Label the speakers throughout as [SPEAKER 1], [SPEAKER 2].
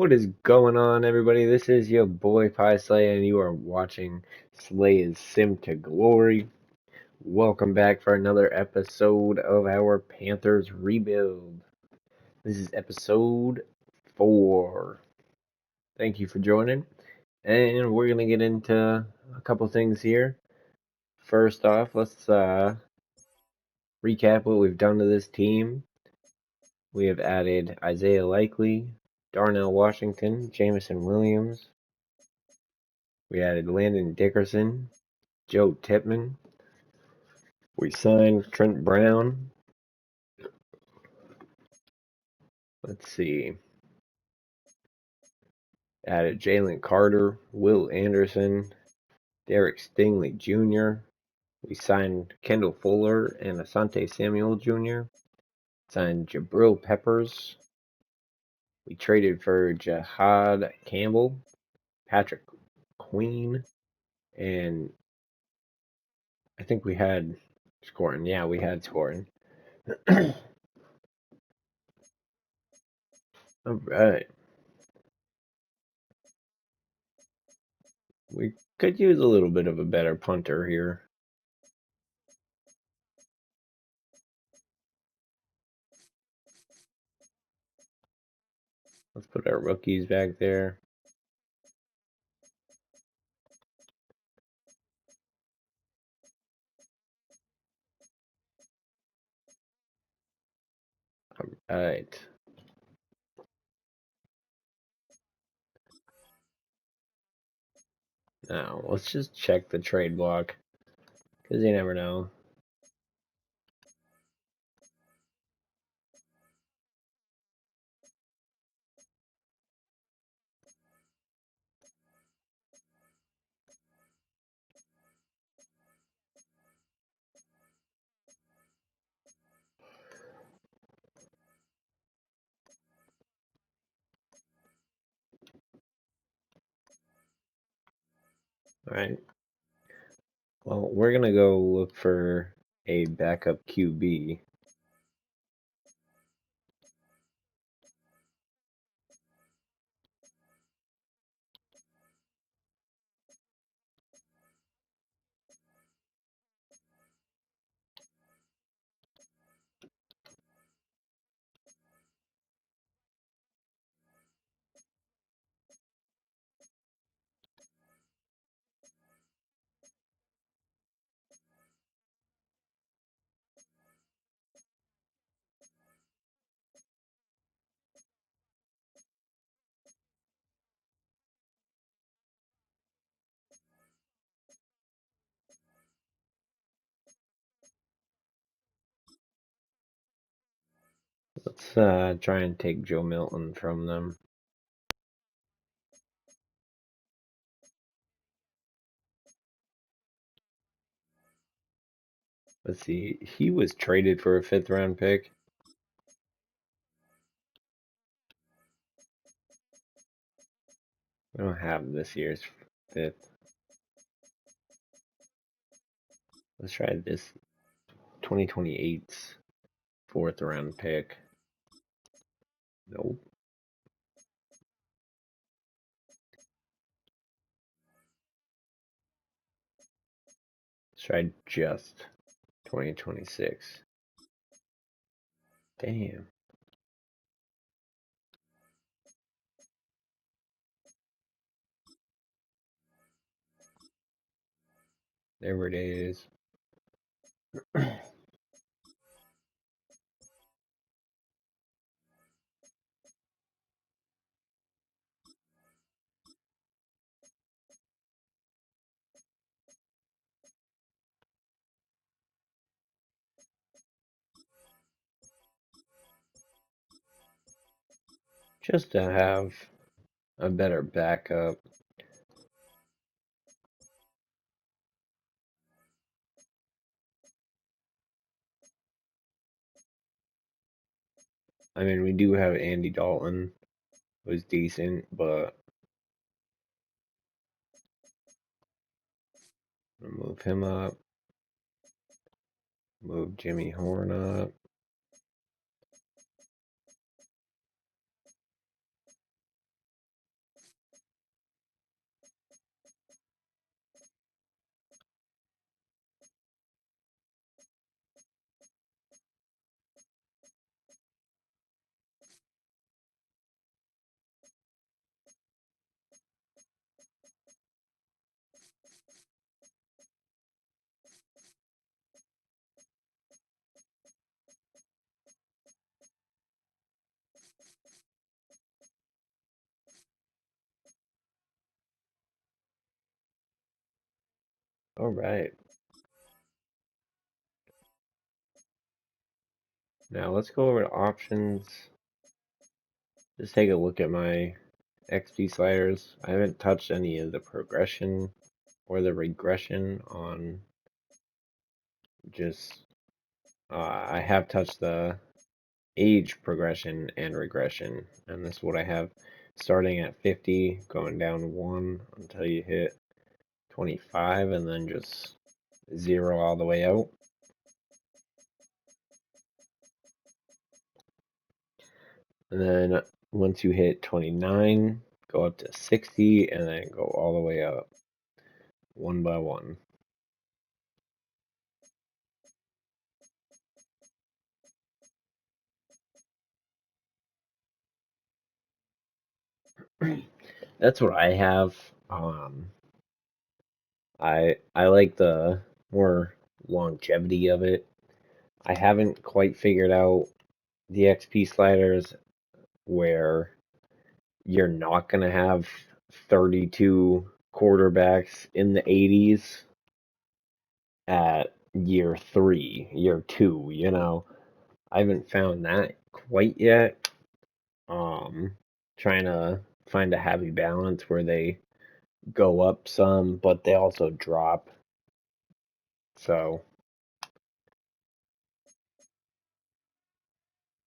[SPEAKER 1] What is going on, everybody? This is your boy Pie Slay, and you are watching Slay's Sim to Glory. Welcome back for another episode of our Panthers rebuild. This is episode 4. Thank you for joining, and we're gonna get into a couple things here. First off, let's recap what we've done to this team. We have added Isaiah Likely, Darnell Washington, Jamison Williams. We added Landon Dickerson, Joe Tipman. We signed Trent Brown. Let's see. Added Jalen Carter, Will Anderson, Derek Stingley Jr. We signed Kendall Fuller and Asante Samuel Jr. Signed Jabril Peppers. We traded for Jahad Campbell, Patrick Queen, and I think we had scoring. Yeah, we had scoring. All right. We could use a little bit of a better punter here. Let's put our rookies back there. All right. Now, let's just check the trade block, because you never know. All right. Well, we're going to go look for a backup QB. Let's try and take Joe Milton from them. Let's see. He was traded for a 5th round pick. We don't have this year's 5th. Let's try this 2028's 4th round pick. Nope. Let's try just 2026. Damn. There it is. Just to have a better backup. I mean, we do have Andy Dalton, who's decent, but move him up. Move Jimmy Horn up. All right. Now let's go over to options. Just take a look at my XP sliders. I haven't touched any of the progression or the regression on just I have touched the age progression and regression, and this is what I have starting at 50, going down 1 until you hit 25, and then just 0 all the way out. And then once you hit 29, go up to 60, and then go all the way up, one by one. That's what I have. I like the more longevity of it. I haven't quite figured out the XP sliders where you're not going to have 32 quarterbacks in the 80s at year 3, year 2, you know. I haven't found that quite yet. Trying to find a happy balance where they go up some, but they also drop. So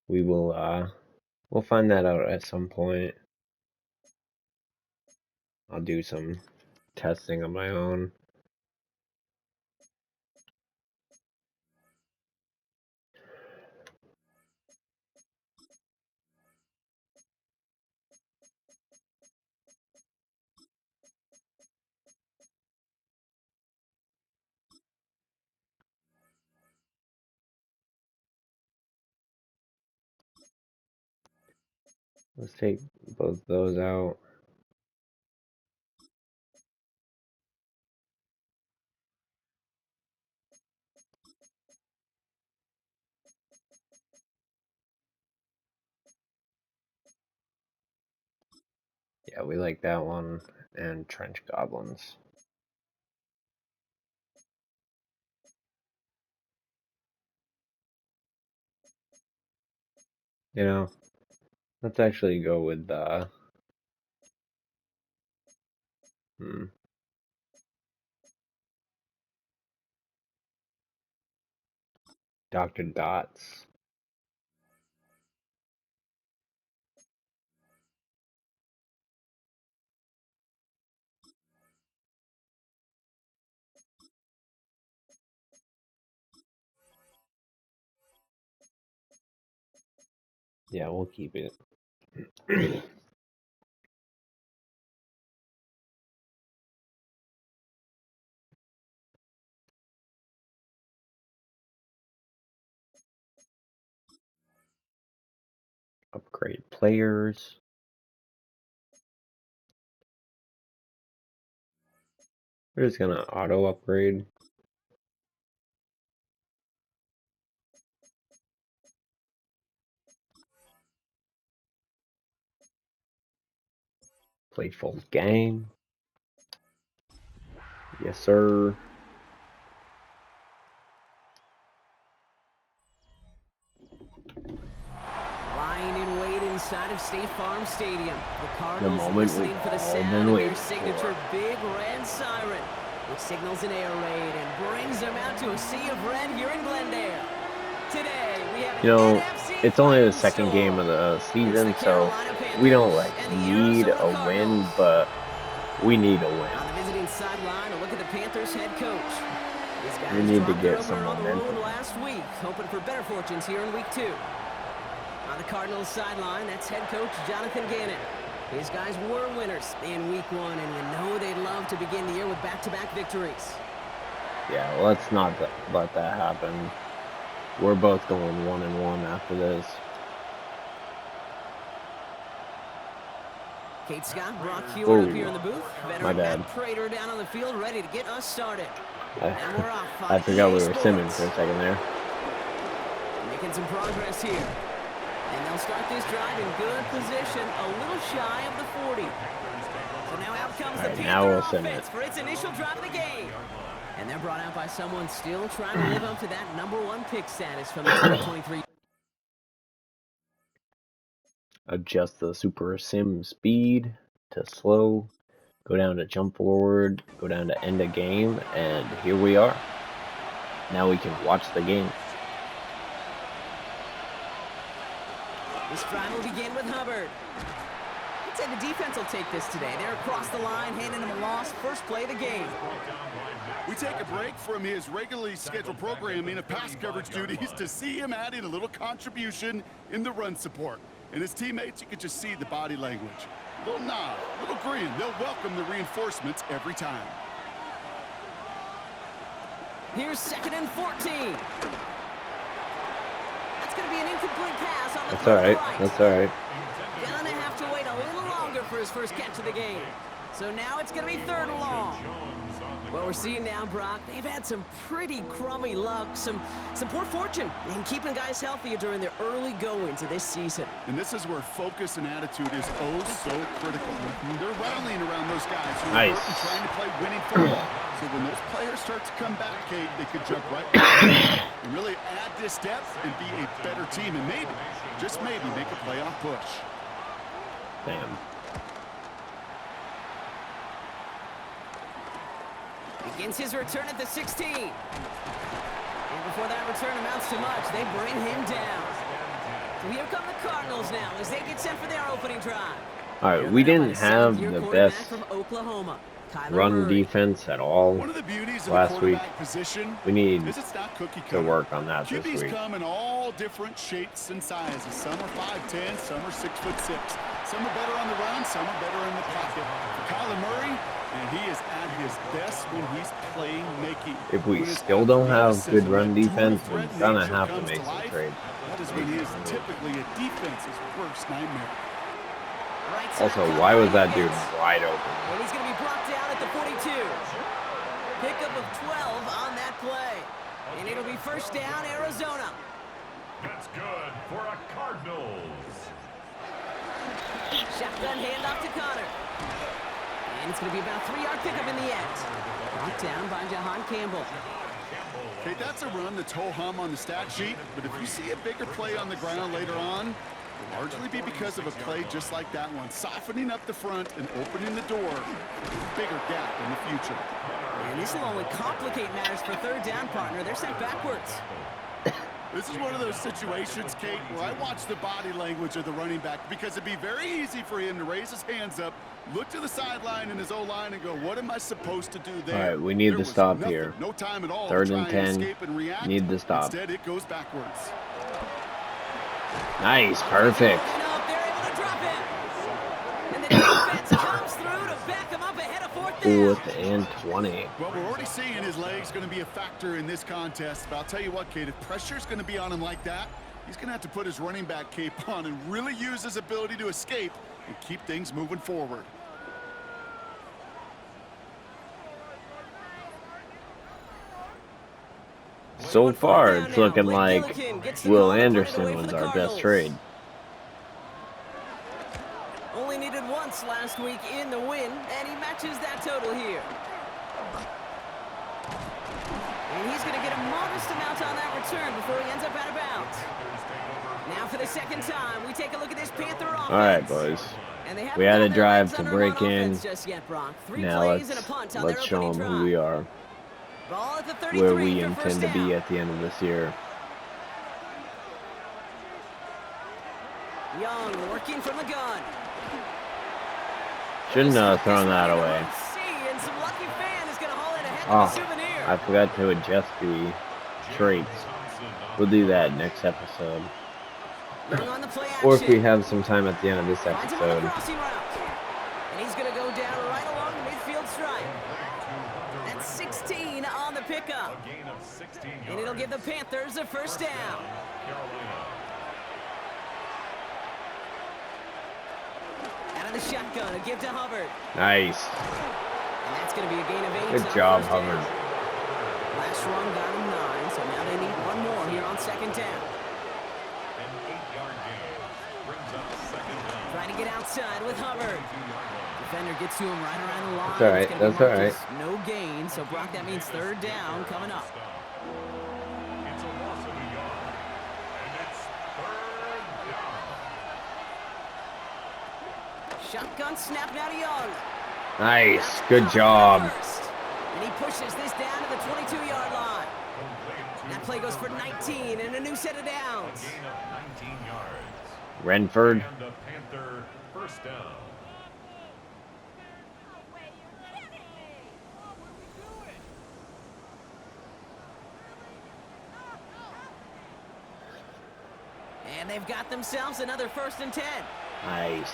[SPEAKER 1] we'll find that out at some point. I'll do some testing on my own. Let's take both those out. Yeah, we like that one. And trench goblins. You know, let's actually go with Dr. Dots. Yeah, we'll keep it. Upgrade players. We're just gonna auto upgrade. Play full game. Yes, sir.
[SPEAKER 2] Lying in wait inside of State Farm Stadium. The Cardinals
[SPEAKER 1] moment
[SPEAKER 2] listening for the sound of their signature
[SPEAKER 1] for.
[SPEAKER 2] big red siren, which signals an air raid and brings them out to a sea of red here in Glendale. Today, we have an NFC
[SPEAKER 1] it's only the
[SPEAKER 2] Final
[SPEAKER 1] second
[SPEAKER 2] Storm.
[SPEAKER 1] game of the season,
[SPEAKER 2] The
[SPEAKER 1] so
[SPEAKER 2] Carolina Panthers
[SPEAKER 1] we don't like
[SPEAKER 2] and the
[SPEAKER 1] need
[SPEAKER 2] Arizona
[SPEAKER 1] a win,
[SPEAKER 2] Cardinals.
[SPEAKER 1] but we need a win.
[SPEAKER 2] On the visiting sideline, a look at the Panthers head coach. These guys
[SPEAKER 1] We need to
[SPEAKER 2] dropped
[SPEAKER 1] get
[SPEAKER 2] their
[SPEAKER 1] some
[SPEAKER 2] opener on the
[SPEAKER 1] momentum.
[SPEAKER 2] road last week, hoping for better fortunes here in week 2. On the Cardinals sideline, that's head coach Jonathan Gannon. His guys were winners in week 1, and you know they'd love to begin the year with back-to-back victories.
[SPEAKER 1] Yeah, let's not let that happen. We're both going 1-1 after this.
[SPEAKER 2] Kate Scott, Brock Hewitt up here in the booth.
[SPEAKER 1] My
[SPEAKER 2] Veteran
[SPEAKER 1] bad.
[SPEAKER 2] Matt Prater down on the field, ready to get us started. And we're off on
[SPEAKER 1] I forgot
[SPEAKER 2] EA
[SPEAKER 1] we were simming
[SPEAKER 2] Sports.
[SPEAKER 1] for a second there.
[SPEAKER 2] Making some progress here. And they'll start this drive in good position, a little shy of the 40. So now out comes the
[SPEAKER 1] Now
[SPEAKER 2] Panther
[SPEAKER 1] we'll sim
[SPEAKER 2] offense
[SPEAKER 1] it.
[SPEAKER 2] for its initial drive of the game. And they're brought out by someone still trying to live up to that #1 pick status from the 2023.
[SPEAKER 1] Adjust the super sim speed to slow. Go down to jump forward. Go down to end a game. And here we are. Now we can watch the game.
[SPEAKER 2] This drive will begin with Hubbard. I'd say the defense will take this today. They're across the line, handing him a loss. First play of the game.
[SPEAKER 3] We take a break from his regularly scheduled programming of pass coverage duties to see him adding a little contribution in the run support. And his teammates, you can just see the body language. Little nod, little grin. They'll welcome the reinforcements every time.
[SPEAKER 2] Here's 2nd and 14. That's going to be an incomplete pass on the
[SPEAKER 1] That's all right. That's all right.
[SPEAKER 2] Gonna have to wait a little longer for his first catch of the game. So now it's going to be 3rd and long. What we're seeing now, Brock, they've had some pretty crummy luck, some poor fortune in keeping guys healthy during their early goings of this season.
[SPEAKER 3] And this is where focus and attitude is oh so critical. They're rallying around those guys who are trying to play winning football. So when those players start to come back, Kate, they could jump right back and really add this depth and be a better team and maybe, just maybe, make a playoff push.
[SPEAKER 1] Damn.
[SPEAKER 2] Begins his return at the 16. And before that return amounts to much, they bring him down. So here come the Cardinals now as they get set for their opening drive.
[SPEAKER 1] All right, we didn't have the best
[SPEAKER 2] from Oklahoma.
[SPEAKER 1] run defense at all last week. We need to work on that this week.
[SPEAKER 3] QBs come in all different shapes and sizes. Some are 5'10", some are 6'6". Some are better on the run, some are better in the pocket. For Kyler Murray, and he is at his best when he's playmaking.
[SPEAKER 1] If we still don't have good run defense, we're gonna have to make some trades.
[SPEAKER 3] That is when he is typically a defense's worst nightmare.
[SPEAKER 1] Also, why was that dude wide open?
[SPEAKER 2] And he's going to be brought down at the 42. Pickup of 12 on that play. And it'll be first down, Arizona.
[SPEAKER 4] That's good for a Cardinals.
[SPEAKER 2] Shotgun handoff to Connor. And it's going to be about a 3-yard pickup in the end. Brought down by Jahan Campbell.
[SPEAKER 3] Okay, that's a run that's ho-hum on the stat sheet, but if you see a bigger play on the ground later on, it'll largely be because of a play just like that one, softening up the front and opening the door to a bigger gap in the future.
[SPEAKER 2] And this will only complicate matters for 3rd down, partner. They're sent backwards.
[SPEAKER 3] This is one of those situations, Kate, where I watch the body language of the running back because it'd be very easy for him to raise his hands up, look to the sideline in his O-line and go, what am I supposed to do there?
[SPEAKER 1] All right, we need to stop here.
[SPEAKER 3] No time at all
[SPEAKER 1] 3rd and 10. Need to stop.
[SPEAKER 3] Instead, it goes backwards.
[SPEAKER 1] Nice, perfect.
[SPEAKER 2] They're able to drop him. And the defense comes through to back him up ahead of 4th down.
[SPEAKER 1] 4th and 20.
[SPEAKER 3] Well, we're already seeing his legs going to be a factor in this contest. But I'll tell you what, Kate, if pressure's going to be on him like that, he's going to have to put his running back cape on and really use his ability to escape and keep things moving forward.
[SPEAKER 1] So far, it's looking like Will Anderson was our best trade.
[SPEAKER 2] Only needed once last week in the win, and he matches that total here. And he's going to get a modest amount on that return before he ends up out of bounds. Now for the 2nd time, we take a look at this Panther offense.
[SPEAKER 1] All right, boys. We had a drive to break in. Now let's show them who we are.
[SPEAKER 2] Ball at the 33
[SPEAKER 1] where we intend to be at the end of this year.
[SPEAKER 2] Young working from the gun.
[SPEAKER 1] Shouldn't have thrown that away. Oh, I forgot to adjust the traits. We'll do that next episode. Or if we have some time at the end of this episode.
[SPEAKER 2] And he's going to go down right along the midfield stripe. That's 16 on the pickup. And it'll give the Panthers a first down. Out of the shotgun, a give to Hubbard.
[SPEAKER 1] Nice.
[SPEAKER 2] And that's going to be a gain of 8.
[SPEAKER 1] Good job, Hubbard.
[SPEAKER 2] Last run got him 9, so now they need one more here on 2nd down.
[SPEAKER 4] An 8-yard gain brings up 2nd down.
[SPEAKER 2] Trying to get outside with Hubbard. defender gets to him right around the line.
[SPEAKER 1] That's all right. That's all right.
[SPEAKER 2] No gain. So, Brock, that means third down coming up.
[SPEAKER 4] It's a loss of a yard. And it's third down.
[SPEAKER 2] Shotgun snap now to Young.
[SPEAKER 1] Nice. Good job.
[SPEAKER 2] And he pushes this down to the 22-yard line. That play goes for 19 and a new set of downs.
[SPEAKER 4] A gain of 19 yards.
[SPEAKER 1] Renford.
[SPEAKER 4] And the Panther first down.
[SPEAKER 2] And they've got themselves another 1st and 10.
[SPEAKER 1] Nice.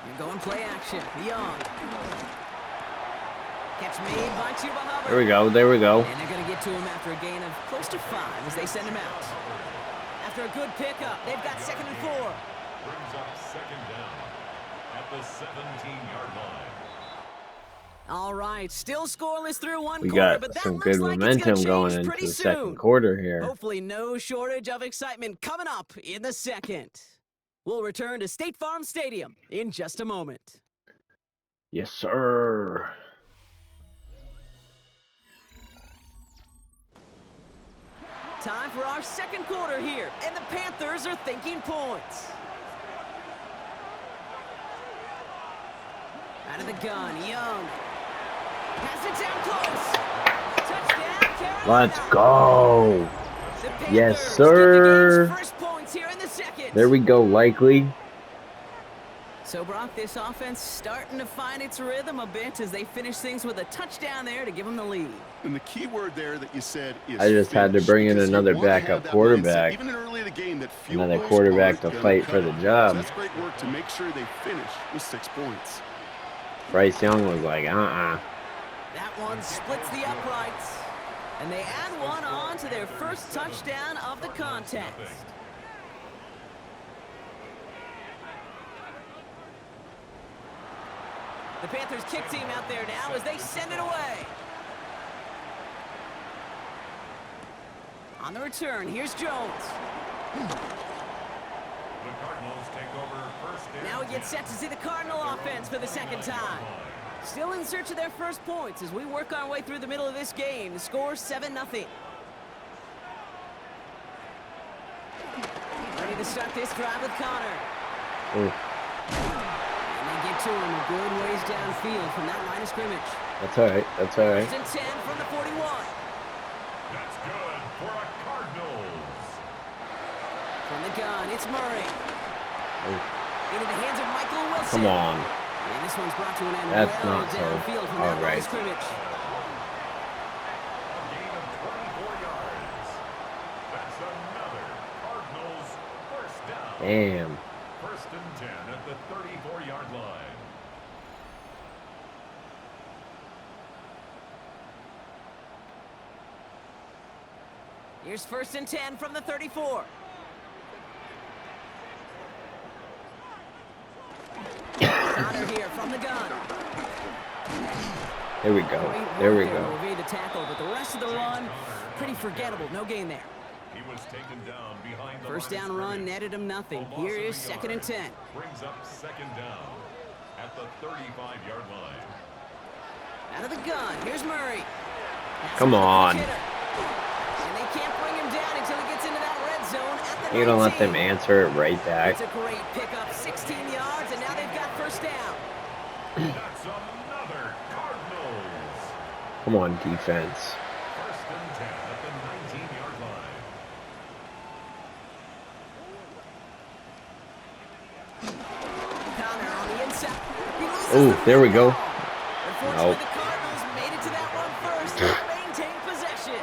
[SPEAKER 2] You're going play action. Young. Catch made by Chuba Hubbard.
[SPEAKER 1] There we go. There we go.
[SPEAKER 2] And they're going to get to him after a gain of close to 5 as they send him out. After a good pickup, they've got 2nd and 4.
[SPEAKER 4] Brings up second down at the 17-yard line.
[SPEAKER 2] All right, still scoreless through one
[SPEAKER 1] We
[SPEAKER 2] quarter,
[SPEAKER 1] got
[SPEAKER 2] but that
[SPEAKER 1] some
[SPEAKER 2] looks
[SPEAKER 1] good
[SPEAKER 2] like
[SPEAKER 1] momentum
[SPEAKER 2] it's
[SPEAKER 1] going
[SPEAKER 2] change
[SPEAKER 1] into
[SPEAKER 2] pretty
[SPEAKER 1] the
[SPEAKER 2] soon.
[SPEAKER 1] second quarter here.
[SPEAKER 2] Hopefully no shortage of excitement coming up in the second. We'll return to State Farm Stadium in just a moment.
[SPEAKER 1] Yes, sir.
[SPEAKER 2] Time for our second quarter here, and the Panthers are thinking points. Out of the gun, Young. Pass it down close. Touchdown, Carolina.
[SPEAKER 1] Let's go.
[SPEAKER 2] The Panthers
[SPEAKER 1] Yes,
[SPEAKER 2] get the
[SPEAKER 1] sir.
[SPEAKER 2] game's first points here in the second.
[SPEAKER 1] There we go, likely.
[SPEAKER 2] So, Brock, this offense starting to find its rhythm a bit as they finish things with a touchdown there to give them the lead.
[SPEAKER 3] And the key word there that you said is
[SPEAKER 1] I just had to bring in another backup quarterback.
[SPEAKER 3] Even early in the game, that
[SPEAKER 1] Another quarterback to fight for the job.
[SPEAKER 3] So that's great work to make sure they finish with 6 points.
[SPEAKER 1] Bryce Young was like,
[SPEAKER 2] That one splits the uprights. And they add one on to their first touchdown of the contest. The Panthers kick team out there now as they send it away. On the return, here's Jones.
[SPEAKER 4] The Cardinals take over first down.
[SPEAKER 2] Now we get set to see the Cardinal offense for the second time. Still in search of their first points as we work our way through the middle of this game. The score 7-0. Ready to start this drive with Connor.
[SPEAKER 1] And
[SPEAKER 2] they get to him a good ways downfield from that line of scrimmage.
[SPEAKER 1] That's all right. That's all right.
[SPEAKER 2] 1st and 10 from the 41.
[SPEAKER 4] That's good for a Cardinals.
[SPEAKER 2] From the gun, it's Murray. Into the hands of Michael Wilson.
[SPEAKER 1] Come on.
[SPEAKER 2] And this one's brought to an end
[SPEAKER 1] That's
[SPEAKER 2] well
[SPEAKER 1] not so.
[SPEAKER 2] downfield from
[SPEAKER 1] All
[SPEAKER 2] that line
[SPEAKER 1] right.
[SPEAKER 2] of scrimmage.
[SPEAKER 4] A gain of 24 yards. That's another Cardinals first down.
[SPEAKER 1] Damn.
[SPEAKER 4] 1st and 10 at the 34-yard line.
[SPEAKER 2] Here's 1st and 10 from the 34. Connor here from the gun.
[SPEAKER 1] There we go.
[SPEAKER 2] Great
[SPEAKER 1] There
[SPEAKER 2] work
[SPEAKER 1] we
[SPEAKER 2] there to
[SPEAKER 1] go.
[SPEAKER 2] evade the tackle, but the rest of the run, pretty forgettable. No gain there.
[SPEAKER 4] He was taken down behind the
[SPEAKER 2] First
[SPEAKER 4] line of
[SPEAKER 2] down run
[SPEAKER 4] scrimmage.
[SPEAKER 2] netted him nothing.
[SPEAKER 4] A loss
[SPEAKER 2] Here
[SPEAKER 4] of a
[SPEAKER 2] is 2nd and
[SPEAKER 4] yard.
[SPEAKER 2] 10.
[SPEAKER 4] Brings up second down at the 35-yard line.
[SPEAKER 2] Out of the gun, here's Murray. That's
[SPEAKER 1] Come
[SPEAKER 2] another
[SPEAKER 1] on.
[SPEAKER 2] quick hitter. And they can't bring him down until he gets into that red zone at the
[SPEAKER 1] You're going to let
[SPEAKER 2] 19.
[SPEAKER 1] them answer it right back.
[SPEAKER 2] It's a great pickup, 16 yards, and now they've got first down.
[SPEAKER 4] That's another Cardinals.
[SPEAKER 1] Come on, defense.
[SPEAKER 4] 1st and 10 at the 19-yard line.
[SPEAKER 2] Connor on the inside. He loses
[SPEAKER 1] Oh,
[SPEAKER 2] the
[SPEAKER 1] there we go.
[SPEAKER 2] Unfortunately,
[SPEAKER 1] Nope.
[SPEAKER 2] the Cardinals made it to that one first to maintain possession.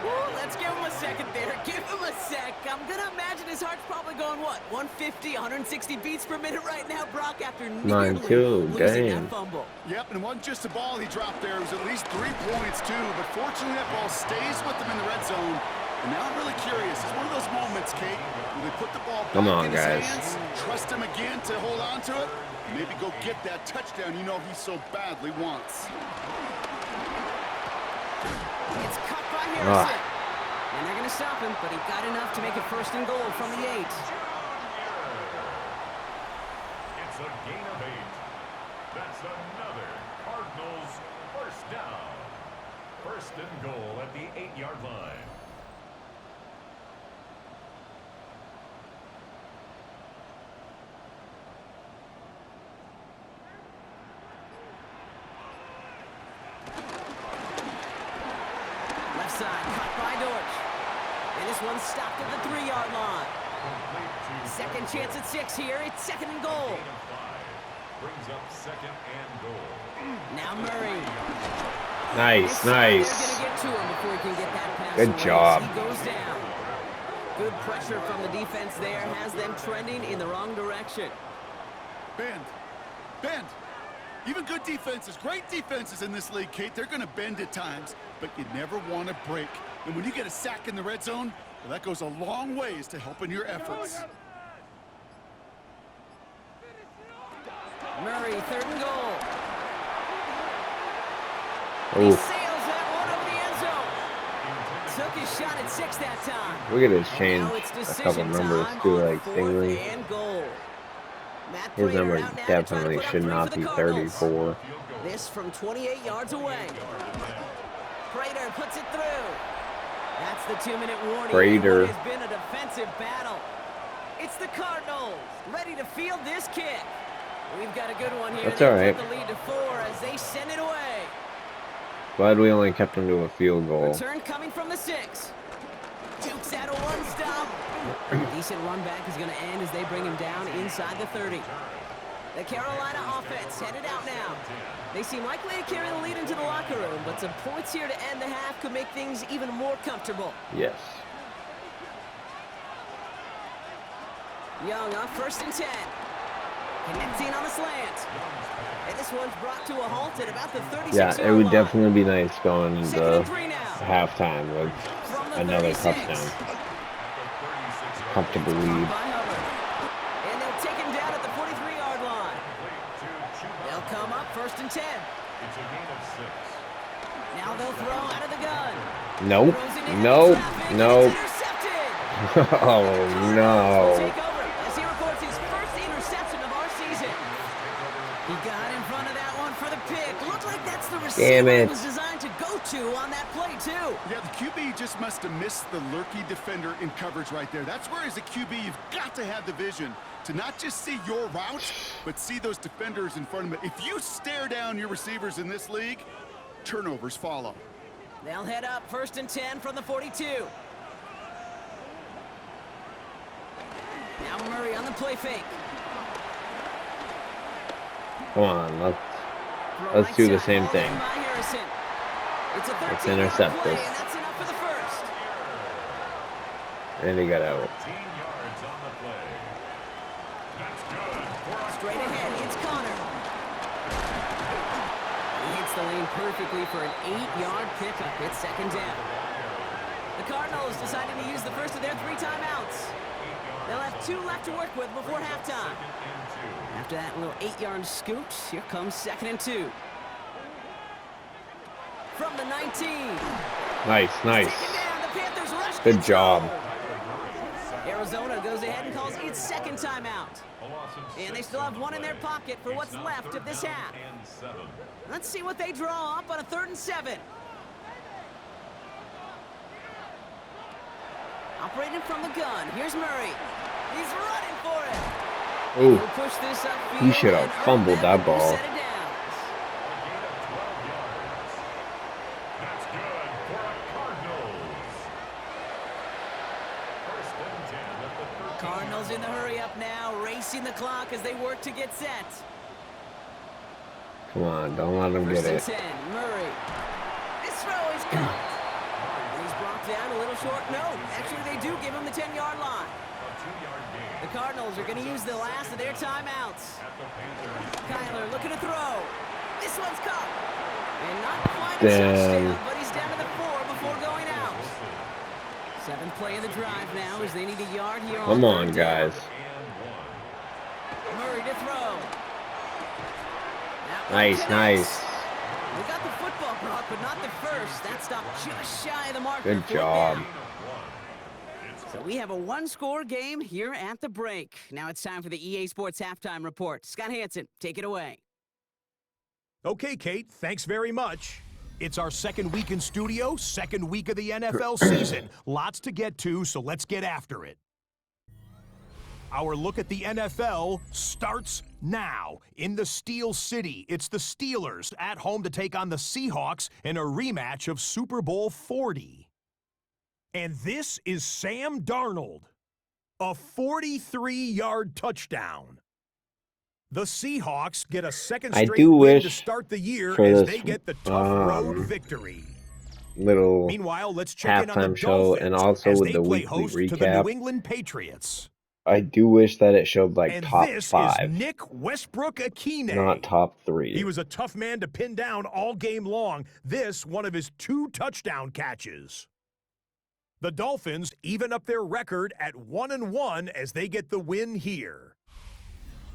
[SPEAKER 2] Ooh, let's give him a second there. Give him a sec. I'm going to imagine his heart's probably going, what, 150, 160 beats per minute right now, Brock, after nearly
[SPEAKER 1] 9-2,
[SPEAKER 2] losing
[SPEAKER 1] damn.
[SPEAKER 2] that fumble.
[SPEAKER 3] Yep, and it wasn't just a ball he dropped there. It was at least 3 points, too. But fortunately, that ball stays with them in the red zone. And now I'm really curious. It's one of those moments, Kate, where they put the ball
[SPEAKER 1] Come
[SPEAKER 3] back
[SPEAKER 1] on,
[SPEAKER 3] in his
[SPEAKER 1] guys.
[SPEAKER 3] hands, trust him again to hold on to it, and maybe go get that touchdown you know he so badly wants.
[SPEAKER 2] It's cut by Harrison. And they're going to stop him, but he got enough to make it 1st and goal from the 8.
[SPEAKER 4] That's a gain of 8. That's another Cardinals first down. First and goal at the 8-yard line.
[SPEAKER 2] Left side, caught by Dortch. And this one stopped at the 3-yard line. Second chance at 6 here. It's second and goal.
[SPEAKER 4] Gain of 5. Brings up second and goal.
[SPEAKER 2] Now Murray.
[SPEAKER 1] Nice,
[SPEAKER 2] They're
[SPEAKER 1] nice.
[SPEAKER 2] going to get to him before he can get that pass
[SPEAKER 1] Good
[SPEAKER 2] away.
[SPEAKER 1] job.
[SPEAKER 2] He goes down. Good pressure from the defense there has them trending in the wrong direction.
[SPEAKER 3] Bend. Bend. Even good defenses, great defenses in this league, Kate, they're going to bend at times, but you never want to break. And when you get a sack in the red zone, well, that goes a long ways to helping your efforts.
[SPEAKER 2] Murray, third and goal. He
[SPEAKER 1] Oh,
[SPEAKER 2] sails that one over the end zone. Took his shot at 6 that time.
[SPEAKER 1] look at his
[SPEAKER 2] And
[SPEAKER 1] change.
[SPEAKER 2] now it's
[SPEAKER 1] A couple
[SPEAKER 2] decision
[SPEAKER 1] numbers
[SPEAKER 2] time
[SPEAKER 1] too,
[SPEAKER 2] on
[SPEAKER 1] like
[SPEAKER 2] fourth
[SPEAKER 1] Stingley.
[SPEAKER 2] and goal. Matt
[SPEAKER 1] His
[SPEAKER 2] Prater
[SPEAKER 1] number
[SPEAKER 2] out now to try to
[SPEAKER 1] definitely
[SPEAKER 2] put up
[SPEAKER 1] should
[SPEAKER 2] 3
[SPEAKER 1] not
[SPEAKER 2] for
[SPEAKER 1] be
[SPEAKER 2] the Cardinals.
[SPEAKER 1] 34.
[SPEAKER 2] This from 28 yards away. Prater puts it through. That's the 2-minute warning.
[SPEAKER 1] Prater.
[SPEAKER 2] It has been a defensive battle. It's the Cardinals ready to field this kick. We've got a good one here.
[SPEAKER 1] That's
[SPEAKER 2] They
[SPEAKER 1] all right.
[SPEAKER 2] put the lead to 4 as they send it away.
[SPEAKER 1] Glad we only kept him to a field goal.
[SPEAKER 2] Return coming from the 6. Dukes out a 1-stop. Decent run back is going to end as they bring him down inside the 30. The Carolina offense headed out now. They seem likely to carry the lead into the locker room, but some points here to end the half could make things even more comfortable.
[SPEAKER 1] Yes.
[SPEAKER 2] Young on 1st and 10. Connecting on the slant. And this one's brought to a halt at about the 36-yard line.
[SPEAKER 1] Yeah, it would definitely be nice going
[SPEAKER 2] Second
[SPEAKER 1] into
[SPEAKER 2] and 3 now.
[SPEAKER 1] halftime with
[SPEAKER 2] From the
[SPEAKER 1] another
[SPEAKER 2] 36.
[SPEAKER 1] touchdown. Comfortable lead.
[SPEAKER 2] By Hubbard. And they'll take him down at the 43-yard line. They'll come up 1st and 10.
[SPEAKER 4] It's a gain of 6.
[SPEAKER 2] Now they'll throw out of the gun.
[SPEAKER 1] Nope.
[SPEAKER 2] Throws it into
[SPEAKER 1] Nope.
[SPEAKER 2] traffic, and
[SPEAKER 1] Nope.
[SPEAKER 2] it's intercepted.
[SPEAKER 1] Oh,
[SPEAKER 2] Will
[SPEAKER 1] no.
[SPEAKER 2] take over as he records his first interception of our season. He got in front of that one for the pick. Looked like that's the receiver
[SPEAKER 1] Damn it.
[SPEAKER 2] he was designed to go to on that play, too.
[SPEAKER 3] Yeah, the QB just must have missed the lurky defender in coverage right there. That's where, as a QB, you've got to have the vision to not just see your route, but see those defenders in front of it. If you stare down your receivers in this league, turnovers follow.
[SPEAKER 2] They'll head up 1st and 10 from the 42. Now Murray on the play fake.
[SPEAKER 1] Come on, let's
[SPEAKER 2] Throw
[SPEAKER 1] Let's do the
[SPEAKER 2] side,
[SPEAKER 1] same
[SPEAKER 2] hauled
[SPEAKER 1] thing.
[SPEAKER 2] in by Harrison. It's a
[SPEAKER 1] Let's
[SPEAKER 2] 13-yard
[SPEAKER 1] intercept
[SPEAKER 2] play,
[SPEAKER 1] this.
[SPEAKER 2] and that's enough for the first.
[SPEAKER 1] And he got out.
[SPEAKER 4] 13 yards on the play. That's good for a
[SPEAKER 2] Straight ahead, it's Connor. He hits the lane perfectly for an 8-yard pickup. It's second down. The Cardinals decided to use the first of their 3 timeouts. They'll have 2 left to work with before halftime. After that little 8-yard scoot, here comes 2nd and 2. From the 19.
[SPEAKER 1] Nice, nice.
[SPEAKER 2] Taken down, the Panthers rush
[SPEAKER 1] Good job.
[SPEAKER 2] control. Arizona goes ahead and calls its second timeout. And they still have 1 in their pocket for what's left of this half. Let's see what they draw up on a 3rd and 7. Operating from the gun, here's Murray. He's running for it.
[SPEAKER 1] Ooh,
[SPEAKER 2] He'll push this upfield
[SPEAKER 1] he should have
[SPEAKER 2] and earn
[SPEAKER 1] fumbled that
[SPEAKER 2] few
[SPEAKER 1] ball.
[SPEAKER 2] set of downs.
[SPEAKER 4] That's good for a Cardinals. First and 10 at the 13.
[SPEAKER 2] Cardinals in the hurry up now, racing the clock as they work to get set.
[SPEAKER 1] come on, don't let him get
[SPEAKER 2] First
[SPEAKER 1] it.
[SPEAKER 2] and 10, Murray. This throw is caught. And he's brought down a little short. No, actually they do give him the 10-yard line.
[SPEAKER 4] A 2-yard gain
[SPEAKER 2] The Cardinals are going to use the last of their timeouts.
[SPEAKER 4] at the Panthers.
[SPEAKER 2] Kyler looking to throw. This one's caught. And not quite a
[SPEAKER 1] Damn.
[SPEAKER 2] touchdown, but he's down to the 4 before going out. 7th play of the drive now as they need a yard here.
[SPEAKER 1] Come on,
[SPEAKER 2] 3rd down.
[SPEAKER 1] guys.
[SPEAKER 2] Murray to throw. That one
[SPEAKER 1] Nice,
[SPEAKER 2] connects.
[SPEAKER 1] nice.
[SPEAKER 2] We got the football block, but not the first. That stopped just shy of the marker.
[SPEAKER 1] Good
[SPEAKER 2] 4th
[SPEAKER 1] job.
[SPEAKER 2] down.
[SPEAKER 4] It's
[SPEAKER 2] So we have a one-score game here at the break. Now it's time for the EA Sports Halftime Report. Scott Hansen, take it away.
[SPEAKER 5] Okay, Kate, thanks very much. It's our second week in studio, second week of the NFL season. Lots to get to, so let's get after it. Our look at the NFL starts now. In the Steel City, it's the Steelers at home to take on the Seahawks in a rematch of Super Bowl 40. And this is Sam Darnold, a 43-yard touchdown. The Seahawks get a second straight win to start the year as they get the tough road victory.
[SPEAKER 1] Little
[SPEAKER 5] Meanwhile, let's check in on the
[SPEAKER 1] halftime show
[SPEAKER 5] Dolphins
[SPEAKER 1] and also
[SPEAKER 5] as
[SPEAKER 1] with
[SPEAKER 5] they
[SPEAKER 1] the
[SPEAKER 5] play
[SPEAKER 1] weekly
[SPEAKER 5] host to the
[SPEAKER 1] recap.
[SPEAKER 5] New England Patriots.
[SPEAKER 1] I do wish that it showed like
[SPEAKER 5] And
[SPEAKER 1] top
[SPEAKER 5] this
[SPEAKER 1] 5,
[SPEAKER 5] is Nick Westbrook-Akine.
[SPEAKER 1] not top 3.
[SPEAKER 5] He was a tough man to pin down all game long. This, one of his 2 touchdown catches. The Dolphins even up their record at 1-1 as they get the win here.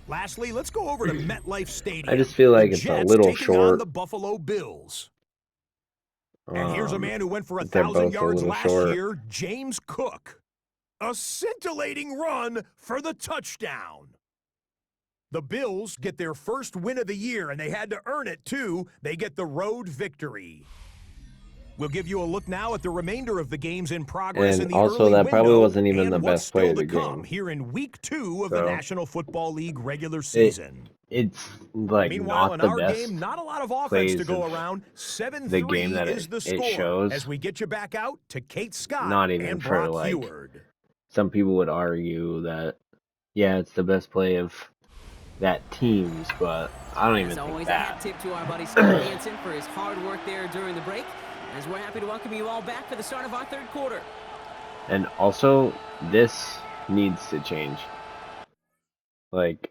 [SPEAKER 5] Lastly, let's go over to MetLife Stadium.
[SPEAKER 1] I just feel like
[SPEAKER 5] The
[SPEAKER 1] it's a
[SPEAKER 5] Jets
[SPEAKER 1] little
[SPEAKER 5] taking
[SPEAKER 1] short.
[SPEAKER 5] on the Buffalo Bills. And here's a man who went for
[SPEAKER 1] they're
[SPEAKER 5] 1,000
[SPEAKER 1] both a
[SPEAKER 5] yards
[SPEAKER 1] little
[SPEAKER 5] last
[SPEAKER 1] short.
[SPEAKER 5] year, James Cook. A scintillating run for the touchdown. The Bills get their first win of the year, and they had to earn it, too. They get the road victory. We'll give you a look now at the remainder of the games in progress in
[SPEAKER 1] And
[SPEAKER 5] the
[SPEAKER 1] also,
[SPEAKER 5] early
[SPEAKER 1] that probably
[SPEAKER 5] window
[SPEAKER 1] wasn't even
[SPEAKER 5] and
[SPEAKER 1] the
[SPEAKER 5] what's
[SPEAKER 1] best play
[SPEAKER 5] still
[SPEAKER 1] of
[SPEAKER 5] to
[SPEAKER 1] the
[SPEAKER 5] come
[SPEAKER 1] game.
[SPEAKER 5] here in Week 2 of the
[SPEAKER 1] So,
[SPEAKER 5] National Football League regular season.
[SPEAKER 1] It's like
[SPEAKER 5] Meanwhile,
[SPEAKER 1] not
[SPEAKER 5] in
[SPEAKER 1] the
[SPEAKER 5] our
[SPEAKER 1] best
[SPEAKER 5] game, not a lot of offense
[SPEAKER 1] plays
[SPEAKER 5] to go
[SPEAKER 1] of
[SPEAKER 5] around. 7-3
[SPEAKER 1] the game that
[SPEAKER 5] is the
[SPEAKER 1] it
[SPEAKER 5] score
[SPEAKER 1] shows.
[SPEAKER 5] as we get you back out to Kate Scott
[SPEAKER 1] Not even
[SPEAKER 5] and
[SPEAKER 1] for,
[SPEAKER 5] Brock
[SPEAKER 1] like,
[SPEAKER 5] Heward.
[SPEAKER 1] Some people would argue that, yeah, it's the best play of that team's, but I don't even
[SPEAKER 2] As
[SPEAKER 1] think
[SPEAKER 2] always, a
[SPEAKER 1] that.
[SPEAKER 2] hat tip to our buddy Scott Hansen for his hard work there during the break, as we're happy to welcome you all back for the start of our third quarter.
[SPEAKER 1] And also, this needs to change. Like,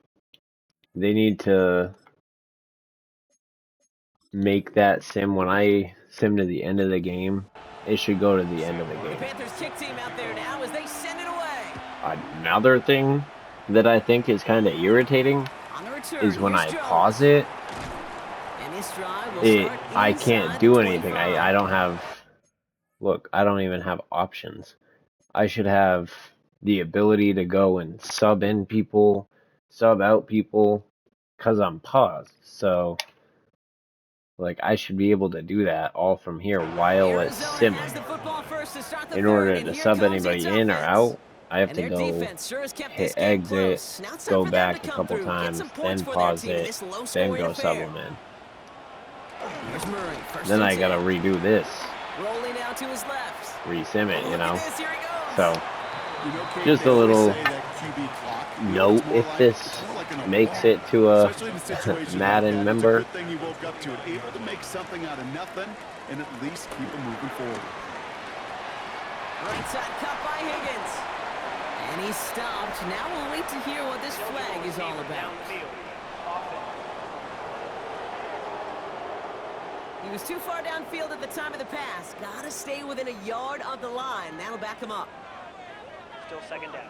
[SPEAKER 1] they need to make that sim. When I sim to the end of the game, it should go to the end of the
[SPEAKER 2] The
[SPEAKER 1] game.
[SPEAKER 2] Panthers kick team out there now as they send it away.
[SPEAKER 1] Another thing that I think is kind of irritating
[SPEAKER 2] On the return,
[SPEAKER 1] is when
[SPEAKER 2] here's
[SPEAKER 1] I
[SPEAKER 2] Jones.
[SPEAKER 1] pause it,
[SPEAKER 2] And this drive will start
[SPEAKER 1] I can't
[SPEAKER 2] inside
[SPEAKER 1] do
[SPEAKER 2] the
[SPEAKER 1] anything.
[SPEAKER 2] 25.
[SPEAKER 1] I don't have, look, I don't even have options. I should have the ability to go and sub in people, sub out people, because I'm paused. So, like, I should be able to do that all from here while it's
[SPEAKER 2] Arizona has
[SPEAKER 1] simming.
[SPEAKER 2] the football first to start the
[SPEAKER 1] In
[SPEAKER 2] third,
[SPEAKER 1] order
[SPEAKER 2] and
[SPEAKER 1] to
[SPEAKER 2] here
[SPEAKER 1] sub
[SPEAKER 2] comes
[SPEAKER 1] anybody
[SPEAKER 2] its
[SPEAKER 1] in or
[SPEAKER 2] offense.
[SPEAKER 1] out, I have
[SPEAKER 2] And
[SPEAKER 1] to
[SPEAKER 2] their
[SPEAKER 1] go
[SPEAKER 2] defense sure has kept
[SPEAKER 1] hit
[SPEAKER 2] this game
[SPEAKER 1] exit,
[SPEAKER 2] close. Now it's time
[SPEAKER 1] go
[SPEAKER 2] for them
[SPEAKER 1] back
[SPEAKER 2] to
[SPEAKER 1] a
[SPEAKER 2] come
[SPEAKER 1] couple
[SPEAKER 2] through, get
[SPEAKER 1] times,
[SPEAKER 2] some points
[SPEAKER 1] then
[SPEAKER 2] for their
[SPEAKER 1] pause
[SPEAKER 2] team in
[SPEAKER 1] it,
[SPEAKER 2] this
[SPEAKER 1] then
[SPEAKER 2] low-scoring
[SPEAKER 1] go sub
[SPEAKER 2] affair.
[SPEAKER 1] them in.
[SPEAKER 2] Here's Murray, first
[SPEAKER 1] Then
[SPEAKER 2] and
[SPEAKER 1] I gotta
[SPEAKER 2] 10.
[SPEAKER 1] redo this,
[SPEAKER 2] Rolling out to his left.
[SPEAKER 1] resim it, you
[SPEAKER 2] Look
[SPEAKER 1] know?
[SPEAKER 2] at this, here he goes.
[SPEAKER 1] So,
[SPEAKER 3] You know, Kate,
[SPEAKER 1] just
[SPEAKER 3] they
[SPEAKER 1] a
[SPEAKER 3] always
[SPEAKER 1] little
[SPEAKER 3] say that QB clock, you know,
[SPEAKER 1] note
[SPEAKER 3] it's more
[SPEAKER 1] if
[SPEAKER 3] like-
[SPEAKER 1] this
[SPEAKER 3] it's more like an
[SPEAKER 1] makes
[SPEAKER 3] alarm.
[SPEAKER 1] it to a
[SPEAKER 3] Especially in situations
[SPEAKER 1] Madden
[SPEAKER 3] like that.
[SPEAKER 1] member.
[SPEAKER 3] It's a good thing you woke up to it, able to make something out of nothing and at least keep them moving forward.
[SPEAKER 2] Right side cut by Higgins. And he's stopped. Now we'll wait to hear what this flag is all about. He was too far downfield at the time of the pass. Gotta stay within a yard of the line. That'll back him up.
[SPEAKER 6] Still second down.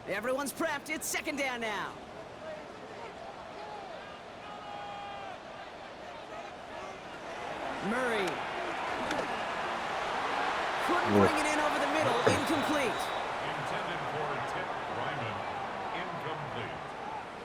[SPEAKER 2] Everyone's prepped. It's second down now. Murray. Couldn't bring it in over the middle. Incomplete.
[SPEAKER 4] Intended for Tip Ryman. Incomplete.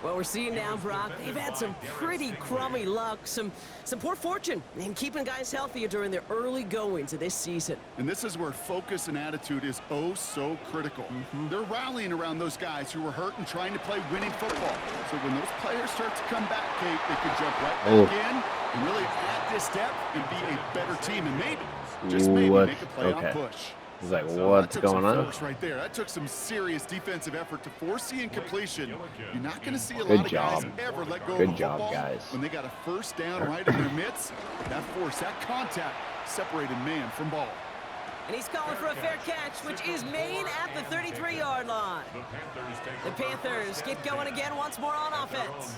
[SPEAKER 2] What we're seeing now, Brock, they've had some pretty crummy luck, some poor fortune in keeping guys healthier during their early goings of this season.
[SPEAKER 3] And this is where focus and attitude is oh so critical. They're rallying around those guys who were hurt and trying to play winning football. So when those players start to come back, Kate, they could jump right back in and really add this step and be a better team and maybe, just maybe,
[SPEAKER 1] What?
[SPEAKER 3] make a playoff
[SPEAKER 1] Okay.
[SPEAKER 3] push.
[SPEAKER 1] It's like,
[SPEAKER 3] So
[SPEAKER 1] what's
[SPEAKER 3] that took
[SPEAKER 1] going
[SPEAKER 3] some
[SPEAKER 1] on?
[SPEAKER 3] force right there. That took some serious defensive effort to force the incompletion. You're not going to see a
[SPEAKER 1] Good
[SPEAKER 3] lot of
[SPEAKER 1] job.
[SPEAKER 3] guys ever let go
[SPEAKER 1] Good
[SPEAKER 3] of a
[SPEAKER 1] job,
[SPEAKER 3] football
[SPEAKER 1] guys.
[SPEAKER 3] when they got a first down right in their midst. That force, that contact separated man from ball.
[SPEAKER 2] And he's calling for a fair catch, which is made at the 33-yard line. The Panthers get going again once more on offense.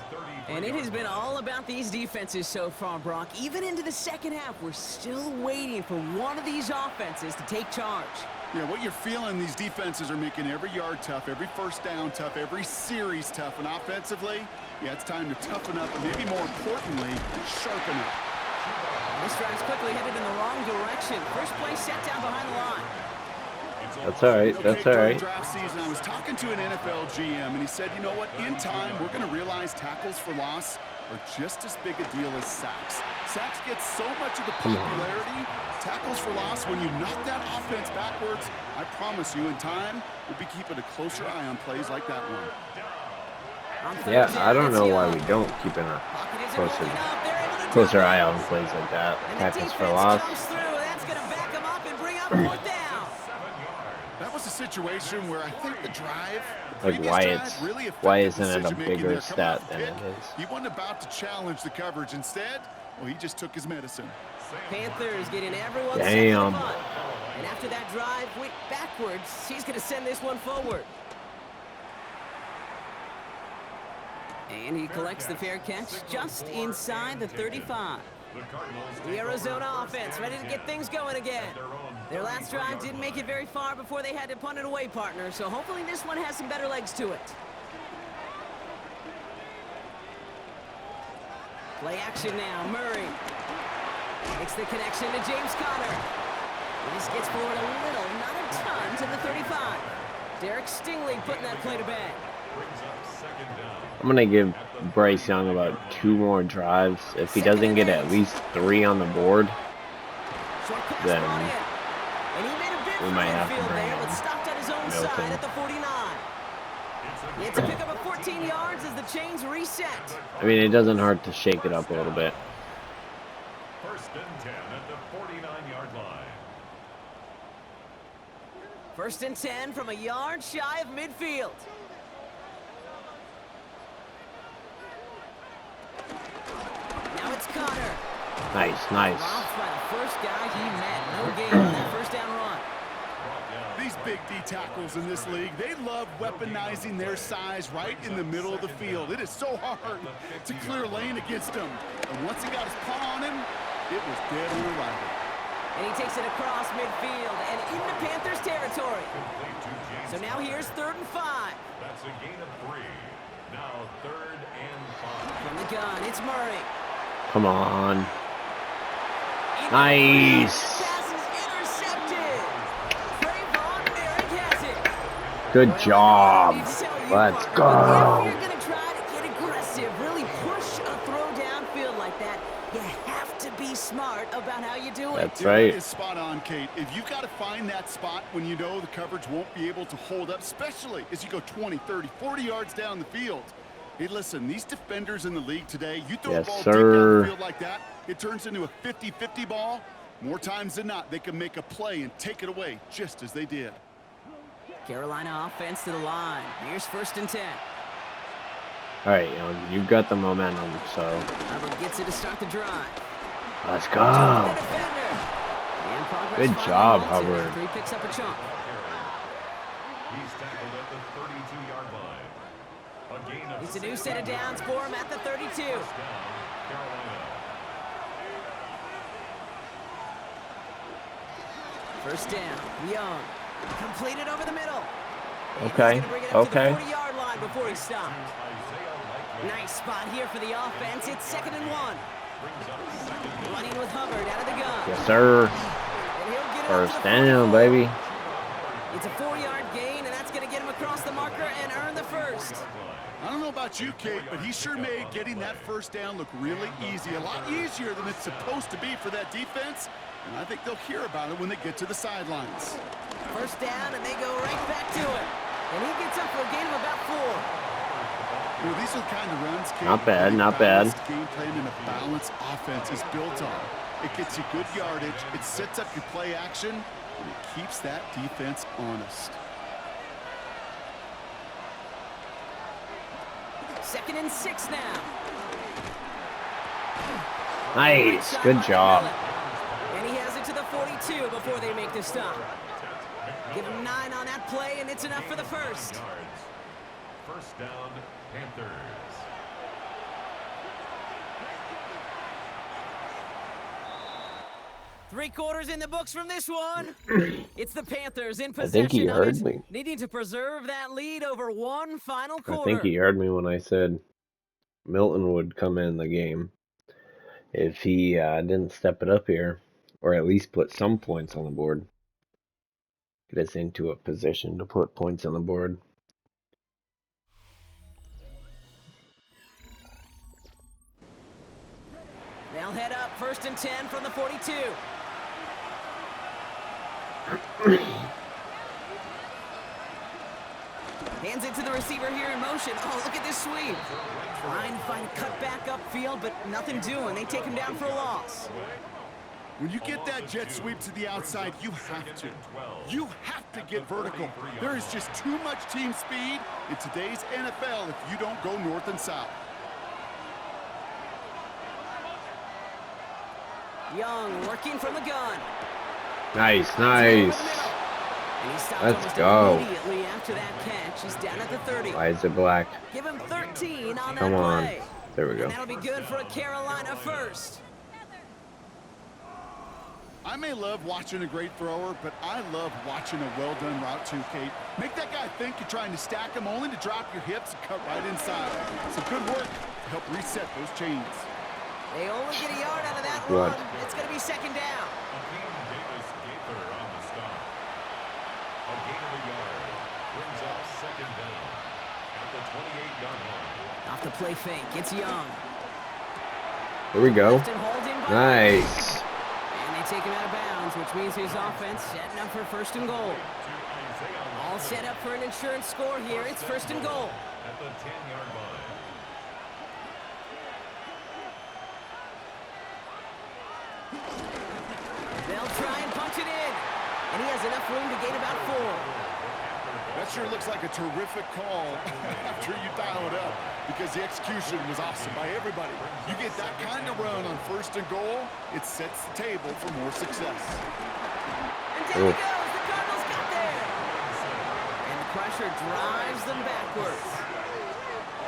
[SPEAKER 2] And it has been all about these defenses so far, Brock. Even into the second half, we're still waiting for one of these offenses to take charge.
[SPEAKER 3] Yeah, what you're feeling, these defenses are making every yard tough, every first down tough, every series tough. And offensively, yeah, it's time to toughen up and maybe more importantly, sharpen up.
[SPEAKER 2] This drive's quickly headed in the wrong direction. First play set down behind the line.
[SPEAKER 1] That's all right. That's all
[SPEAKER 3] During
[SPEAKER 1] right.
[SPEAKER 3] draft season, I was talking to an NFL GM, and he said, you know what, in time, we're going to realize tackles for loss are just as big a deal as sacks. Sacks get so much of the popularity. Tackles for loss, when you knock that offense backwards, I promise you, in time, we'll be keeping a closer eye on plays like that one.
[SPEAKER 1] Yeah, I don't know why we don't keep a closer eye on plays like that. Tackles for loss.
[SPEAKER 3] That was a situation where I think the drive,
[SPEAKER 1] Like why isn't it a bigger stat than it is?
[SPEAKER 3] He wasn't about to challenge the coverage. Instead, well, he just took his medicine.
[SPEAKER 2] Panthers getting everyone set
[SPEAKER 1] Damn.
[SPEAKER 2] for the punt. And after that drive went backwards, he's going to send this one forward. And he collects the fair catch just inside the 35. The Arizona offense ready to get things going again. Their last drive didn't make it very far before they had to punt it away, partner. So hopefully this one has some better legs to it. Play action now. Murray makes the connection to James Conner. This gets forward a little, not a ton, to the 35. Derek Stingley putting that play to bed.
[SPEAKER 1] I'm going to give Bryce Young about 2 more drives. If he doesn't get at least 3 on the board, then we might have to bring in Milton.
[SPEAKER 2] At the 49. It's a pick up of 14 yards as the chains reset.
[SPEAKER 1] I mean, it doesn't hurt to shake it up a little bit.
[SPEAKER 4] First and 10 at the 49-yard line.
[SPEAKER 2] First and 10 from a yard shy of midfield. Now it's Conner.
[SPEAKER 1] Nice, nice.
[SPEAKER 2] Robbed by the first guy he met. No gain on that first down run.
[SPEAKER 3] These big D tackles in this league, they love weaponizing their size right in the middle of the field. It is so hard to clear lane against him. And once he got his paw on him, it was dead on arrival.
[SPEAKER 2] And he takes it across midfield and into Panthers territory. So now here's 3rd and 5.
[SPEAKER 4] That's a gain of 3. Now 3rd and 5.
[SPEAKER 2] From the gun, it's Murray.
[SPEAKER 1] Come on. Nice. Good job. Let's go.
[SPEAKER 2] If you're going to try to get aggressive, really push a throw downfield like that, you have to be smart about how you do it.
[SPEAKER 1] That's right.
[SPEAKER 3] That is spot on, Kate. If you've got to find that spot when you know the coverage won't be able to hold up, especially as you go 20, 30, 40 yards down the field. Hey, listen, these defenders in the league today, you throw a ball deep down the field like that, it turns into a 50-50 ball. More times than not, they can make a play and take it away just as they did.
[SPEAKER 2] Carolina offense to the line. Here's 1st and 10.
[SPEAKER 1] All right, you've got the momentum, so
[SPEAKER 2] Hubbard gets it to start the drive.
[SPEAKER 1] let's go. Good job, Hubbard.
[SPEAKER 2] He picks up a chunk.
[SPEAKER 4] He's tackled at the 32-yard line. A gain of
[SPEAKER 2] It's a new set of downs for him at the 32.
[SPEAKER 4] First down, Carolina.
[SPEAKER 2] First down, Young. Completed over the middle.
[SPEAKER 1] Okay, okay.
[SPEAKER 2] 40-yard line before he stopped. Nice spot here for the offense. It's 2nd and 1. Running with Hubbard out of the gun.
[SPEAKER 1] Yes, sir.
[SPEAKER 2] And he'll get it
[SPEAKER 1] First
[SPEAKER 2] up to the
[SPEAKER 1] down,
[SPEAKER 2] 44.
[SPEAKER 1] baby.
[SPEAKER 2] It's a 4-yard gain, and that's going to get him across the marker and earn the first.
[SPEAKER 3] I don't know about you, Kate, but he sure made getting that first down look really easy. A lot easier than it's supposed to be for that defense. And I think they'll hear about it when they get to the sidelines.
[SPEAKER 2] First down, and they go right back to it. And he gets up for a gain of about 4.
[SPEAKER 3] Well, these are the kind of runs, Kate,
[SPEAKER 1] Not bad, not bad.
[SPEAKER 3] game plan and a balanced offense is built on. It gets you good yardage, it sets up your play action, and it keeps that defense honest.
[SPEAKER 2] 2nd and 6 now.
[SPEAKER 1] Nice. Good job.
[SPEAKER 2] And he has it to the 42 before they make the stop. Give him 9 on that play, and it's enough for the first.
[SPEAKER 4] First down, Panthers.
[SPEAKER 2] Three quarters in the books from this one. It's the Panthers in
[SPEAKER 1] I
[SPEAKER 2] possession.
[SPEAKER 1] think he heard me.
[SPEAKER 2] Needing to preserve that lead over one final quarter.
[SPEAKER 1] I think he heard me when I said Milton would come in the game if he didn't step it up here, or at least put some points on the board. Get us into a position to put points on the board.
[SPEAKER 2] They'll head up 1st and 10 from the 42. Hands it to the receiver here in motion. Oh, look at this sweep. Trying to find a cut back upfield, but nothing doing. They take him down for a loss.
[SPEAKER 3] When you get that jet sweep to the outside, you have to. You have to get vertical. There is just too much team speed in today's NFL if you don't go north and south.
[SPEAKER 2] Young working from the gun.
[SPEAKER 1] Nice, nice.
[SPEAKER 2] And he stopped
[SPEAKER 1] Let's
[SPEAKER 2] almost
[SPEAKER 1] go.
[SPEAKER 2] immediately after that catch. He's down at the 30.
[SPEAKER 1] Why is it black?
[SPEAKER 2] Give him 13 on that
[SPEAKER 1] Come on.
[SPEAKER 2] play.
[SPEAKER 1] There we go.
[SPEAKER 2] And that'll be good for a Carolina first.
[SPEAKER 3] I may love watching a great thrower, but I love watching a well-done route too, Kate. Make that guy think you're trying to stack him only to drop your hips and cut right inside. Some good work to help reset those chains.
[SPEAKER 2] They only get a yard out of that
[SPEAKER 1] What?
[SPEAKER 2] run. It's going to be 2nd down.
[SPEAKER 4] Davis Gaither on the stop. A gain of a yard brings up 2nd down at the 28-yard line.
[SPEAKER 2] Off the play fake, it's Young.
[SPEAKER 1] Here we go.
[SPEAKER 2] Left and holding by
[SPEAKER 1] Nice.
[SPEAKER 2] And they take him out of bounds, which means his offense setting up for 1st and goal. All set up for an insurance score here. It's 1st and goal.
[SPEAKER 4] At the 10-yard line.
[SPEAKER 2] They'll try and punch it in. And he has enough room to gain about 4.
[SPEAKER 3] That sure looks like a terrific call after you dial it up, because the execution was awesome by everybody. You get that kind of run on 1st and goal, it sets the table for more success.
[SPEAKER 2] And down he goes. The Cardinals got there. And the pressure drives them backwards.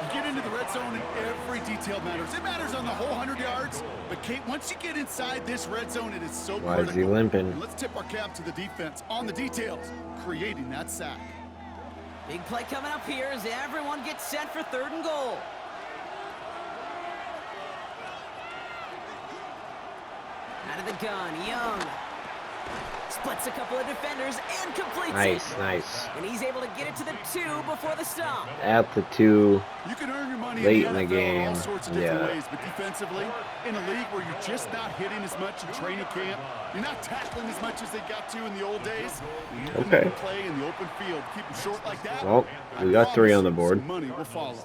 [SPEAKER 3] You get into the red zone and every detail matters. It matters on the whole 100 yards. But, Kate, once you get inside this red zone, it is so
[SPEAKER 1] Why
[SPEAKER 3] critical.
[SPEAKER 1] is he limping?
[SPEAKER 3] And let's tip our cap to the defense on the details, creating that sack.
[SPEAKER 2] Big play coming up here as everyone gets set for 3rd and goal. Out of the gun, Young. Splits a couple of defenders and completes it.
[SPEAKER 1] Nice, nice.
[SPEAKER 2] And he's able to get it to the 2 before the stop.
[SPEAKER 1] At the 2.
[SPEAKER 3] You can earn your money
[SPEAKER 1] Late
[SPEAKER 3] in the
[SPEAKER 1] in the
[SPEAKER 3] NFL
[SPEAKER 1] game.
[SPEAKER 3] all sorts of different
[SPEAKER 1] Yeah.
[SPEAKER 3] ways, but defensively, in a league where you're just not hitting as much in training camp, you're not tackling as much as they got to in the old days. You can
[SPEAKER 1] Okay.
[SPEAKER 3] play in the open field, keep them short like that.
[SPEAKER 1] Well, we got 3 on the board.
[SPEAKER 3] Some money will follow.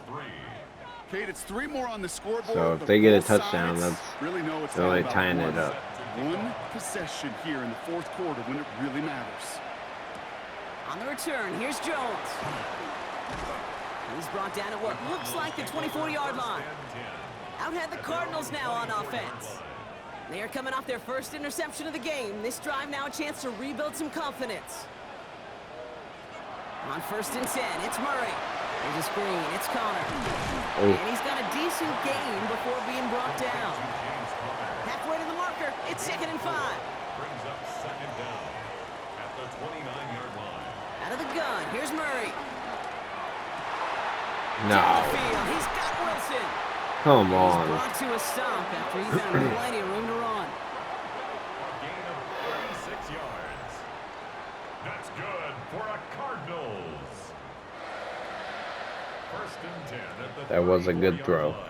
[SPEAKER 3] Kate, it's 3 more on the scoreboard.
[SPEAKER 1] So if
[SPEAKER 3] but
[SPEAKER 1] they get a
[SPEAKER 3] both
[SPEAKER 1] touchdown,
[SPEAKER 3] sides
[SPEAKER 1] that's
[SPEAKER 3] really know it's
[SPEAKER 1] they're
[SPEAKER 3] all
[SPEAKER 1] only
[SPEAKER 3] about
[SPEAKER 1] tying
[SPEAKER 3] one.
[SPEAKER 1] it up.
[SPEAKER 3] One possession here in the 4th quarter when it really matters.
[SPEAKER 2] On the return, here's Jones. He's brought down at what looks like the 24-yard line. Out had the Cardinals now on offense. They are coming off their first interception of the game. This drive now a chance to rebuild some confidence. On 1st and 10, it's Murray. There's a screen, it's Connor.
[SPEAKER 1] Oh.
[SPEAKER 2] And he's got a decent gain before being brought down. Halfway to the marker, it's 2nd and 5.
[SPEAKER 4] Brings up 2nd down at the 29-yard line.
[SPEAKER 2] Out of the gun, here's Murray.
[SPEAKER 1] No.
[SPEAKER 2] Downfield, he's got Wilson.
[SPEAKER 1] Come
[SPEAKER 2] He's
[SPEAKER 1] on.
[SPEAKER 2] brought to a stop after he's had plenty of room to run.
[SPEAKER 4] A gain of 36 yards. That's good for a Cardinals. 1st and 10 at the
[SPEAKER 1] That was a good
[SPEAKER 4] 34-yard
[SPEAKER 1] throw.
[SPEAKER 4] line.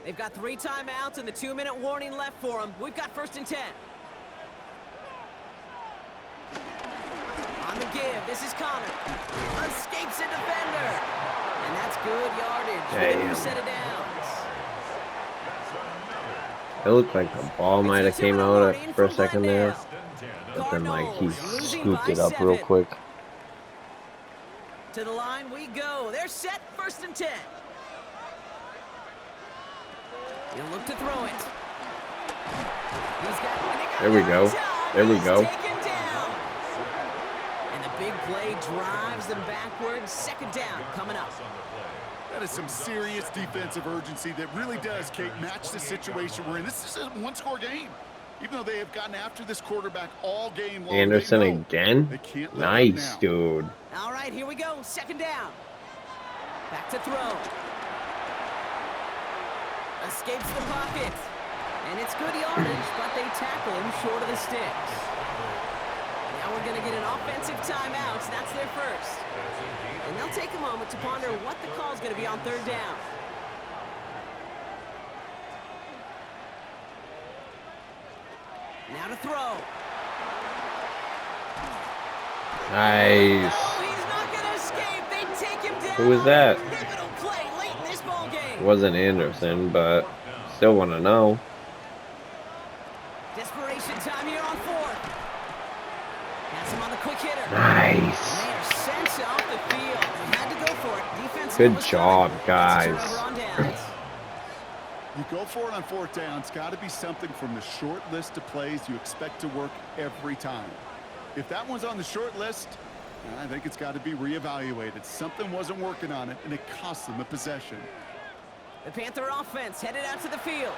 [SPEAKER 2] They've got 3 timeouts and the 2-minute warning left for them. We've got 1st and 10. On the give, this is Connor. Escapes a defender. And that's good yardage for the new
[SPEAKER 1] Damn.
[SPEAKER 2] set of downs.
[SPEAKER 1] It looked like the ball might have came out for a second there. But then like he
[SPEAKER 2] Cardinals losing
[SPEAKER 1] scooped
[SPEAKER 2] by
[SPEAKER 1] it up real
[SPEAKER 2] 7.
[SPEAKER 1] quick.
[SPEAKER 2] To the line we go. They're set 1st and 10. He'll look to throw it.
[SPEAKER 1] There we go. There we go.
[SPEAKER 2] Taken down. And the big play drives them backwards. 2nd down coming up.
[SPEAKER 3] That is some serious defensive urgency that really does, Kate, match the situation we're in. This is a one-score game. Even though they have gotten after this quarterback all game long.
[SPEAKER 1] Anderson
[SPEAKER 3] they know
[SPEAKER 1] again?
[SPEAKER 3] they can't let up
[SPEAKER 1] Nice,
[SPEAKER 3] now.
[SPEAKER 1] dude.
[SPEAKER 2] All right, here we go. 2nd down. Back to throw. Escapes the pocket. And it's good yardage, but they tackle him short of the sticks. Now we're going to get an offensive timeout. So that's their first. And they'll take a moment to ponder what the call is going to be on third down. Now to throw.
[SPEAKER 1] Nice.
[SPEAKER 2] Oh, he's not going to escape. They take him down.
[SPEAKER 1] Who was that?
[SPEAKER 2] Pivotal play late in this ball game.
[SPEAKER 1] Wasn't Anderson, but still want to know.
[SPEAKER 2] Desperation time here on fourth. Has him on the quick hitter.
[SPEAKER 1] Nice.
[SPEAKER 2] They are sent off the field. They had to go for it. Defense
[SPEAKER 1] Good job, guys.
[SPEAKER 3] You go for it on fourth down. It's got to be something from the short list of plays you expect to work every time. If that one's on the short list, I think it's got to be reevaluated. Something wasn't working on it, and it cost them a possession.
[SPEAKER 2] The Panther offense headed out to the field.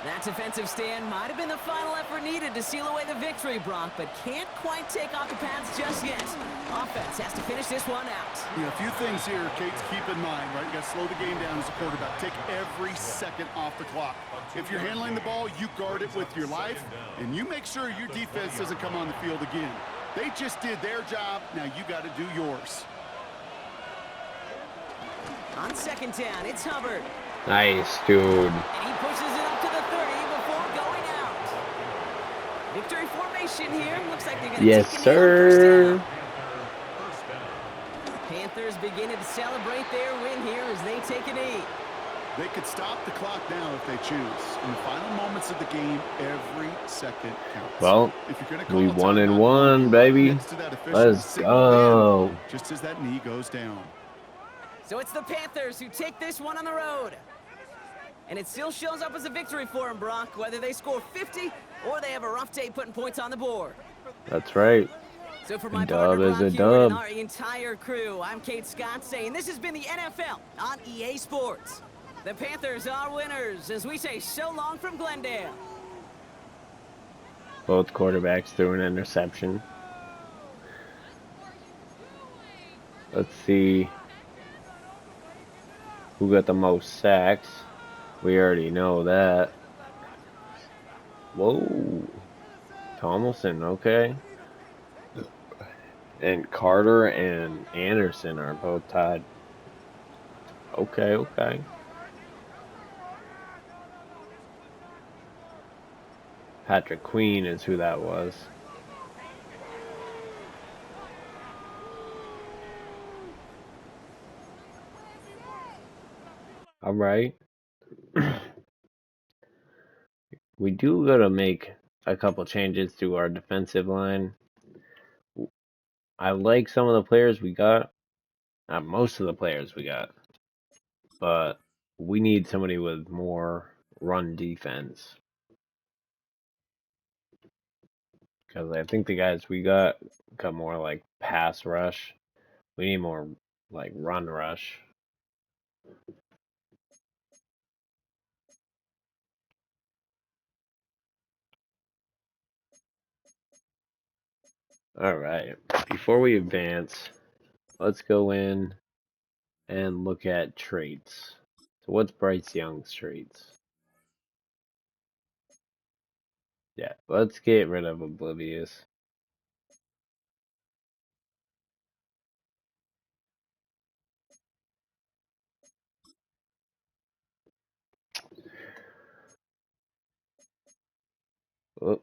[SPEAKER 2] That defensive stand might have been the final effort needed to seal away the victory, Brock, but can't quite take off the pads just yet. Offense has to finish this one out.
[SPEAKER 3] Yeah, a few things here, Kate, to keep in mind, right? You got to slow the game down as a quarterback. Take every second off the clock. If you're handling the ball, you guard it with your life, and you make sure your defense doesn't come on the field again. They just did their job. Now you got to do yours.
[SPEAKER 2] On second down, it's Hubbard.
[SPEAKER 1] Nice, dude.
[SPEAKER 2] And he pushes it up to the 30 before going out. Victory formation here. Looks like they're going to
[SPEAKER 1] Yes,
[SPEAKER 2] take a knee
[SPEAKER 1] sir.
[SPEAKER 2] on first down. Panthers beginning to celebrate their win here as they take a knee.
[SPEAKER 3] They could stop the clock now if they choose. In the final moments of the game, every second counts.
[SPEAKER 1] Well,
[SPEAKER 3] if you're gonna call
[SPEAKER 1] we
[SPEAKER 3] a
[SPEAKER 1] won and
[SPEAKER 3] timeout,
[SPEAKER 1] won, baby.
[SPEAKER 3] next to that official,
[SPEAKER 1] Let's
[SPEAKER 3] signal
[SPEAKER 1] go.
[SPEAKER 3] in just as that knee goes down.
[SPEAKER 2] So it's the Panthers who take this one on the road. And it still shows up as a victory for them, Brock, whether they score 50 or they have a rough day putting points on the board.
[SPEAKER 1] That's right.
[SPEAKER 2] So for my
[SPEAKER 1] A
[SPEAKER 2] partner,
[SPEAKER 1] dub is
[SPEAKER 2] Brock
[SPEAKER 1] a
[SPEAKER 2] Hewitt, and
[SPEAKER 1] dub.
[SPEAKER 2] our entire crew, I'm Kate Scott saying this has been the NFL on EA Sports. The Panthers are winners as we say so long from Glendale.
[SPEAKER 1] Both quarterbacks threw an interception. Let's see who got the most sacks. We already know that. Whoa. Tomlinson, okay. And Carter and Anderson are both tied. Okay, okay. Patrick Queen is who that was. All right. We do gotta make a couple changes to our defensive line. I like some of the players we got. Not most of the players we got. But we need somebody with more run defense. Because I think the guys we got more like pass rush. We need more like run rush. Alright, before we advance, let's go in and look at traits. So what's Bryce Young's traits? Yeah, let's get rid of Oblivious.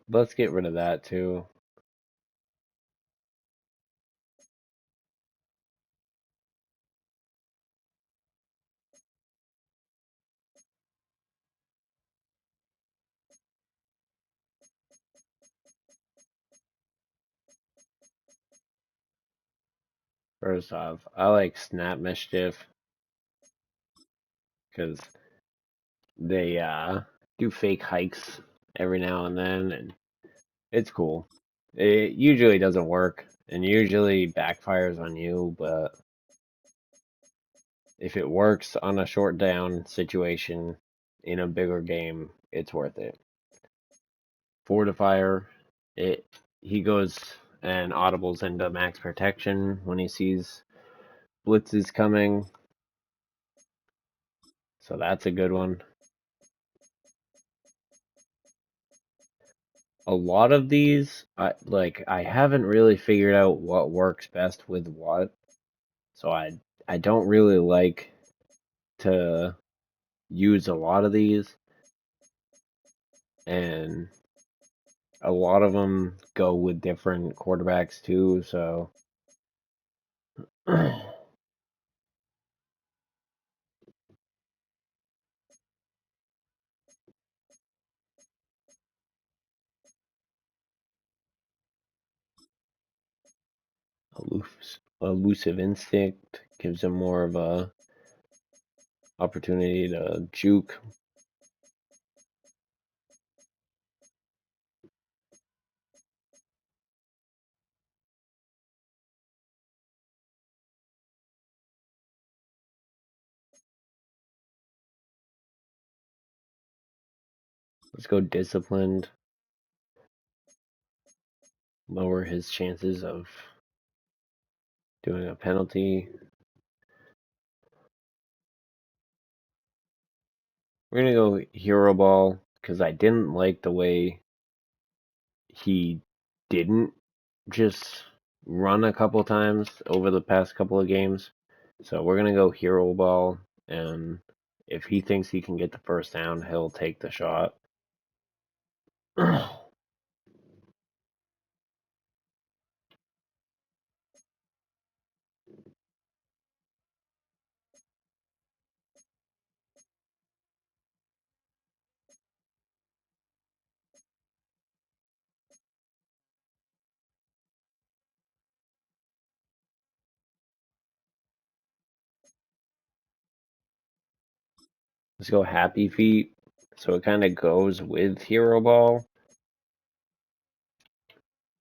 [SPEAKER 1] Let's get rid of that too. First off, I like Snap Mischief because they do fake hikes every now and then, and it's cool. It usually doesn't work, and usually backfires on you, but if it works on a short down situation in a bigger game, it's worth it. Fortifier, he goes and audibles into max protection when he sees blitzes coming. So that's a good one. a lot of these, I haven't really figured out what works best with what. So I don't really like to use a lot of these, and a lot of them go with different quarterbacks too. So elusive instinct gives him more of a opportunity to juke. Let's go disciplined. Lower his chances of doing a penalty. We're gonna go hero ball because I didn't like the way he didn't just run a couple times over the past couple of games. So we're gonna go hero ball, and if he thinks he can get the first down, he'll take the shot. Let's go happy feet. So it kind of goes with hero ball.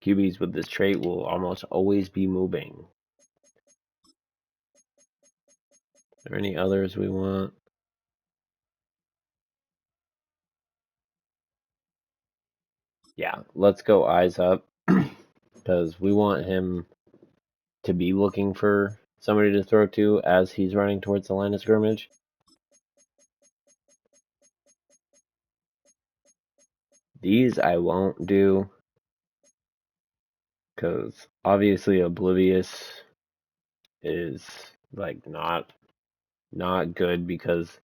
[SPEAKER 1] QBs with this trait will almost always be moving. Are there any others we want? Yeah, let's go eyes up because we want him to be looking for somebody to throw to as he's running towards the line of scrimmage. These I won't do because obviously Oblivious is like not good because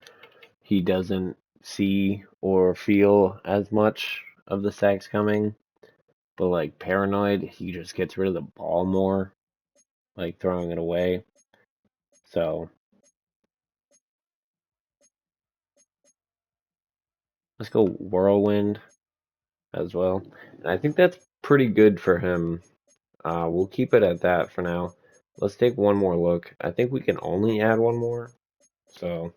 [SPEAKER 1] he doesn't see or feel as much of the sacks coming. But like Paranoid, he just gets rid of the ball more, like throwing it away. So let's go Whirlwind as well. And I think that's pretty good for him. We'll keep it at that for now. Let's take one more look. I think we can only add one more. So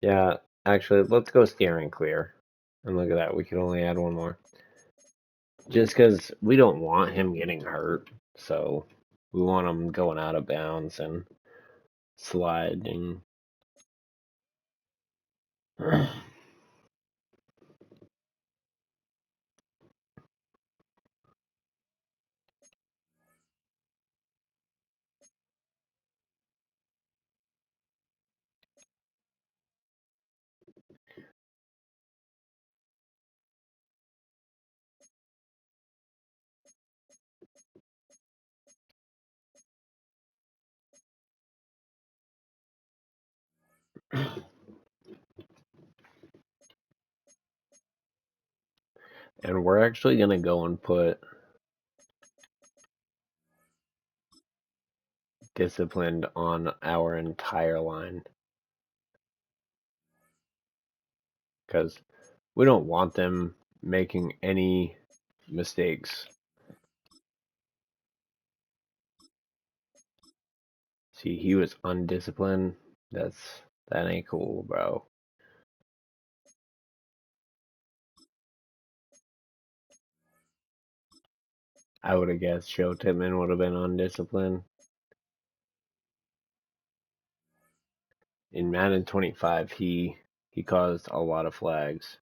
[SPEAKER 1] yeah, actually, let's go steering clear. And look at that, we can only add one more. Just because we don't want him getting hurt. So we want him going out of bounds and sliding. And we're actually going to go and put disciplined on our entire line. Because we don't want them making any mistakes. See, he was undisciplined. That ain't cool, bro. I would have guessed Joe Tippmann would have been undisciplined. In Madden 25, he caused a lot of flags.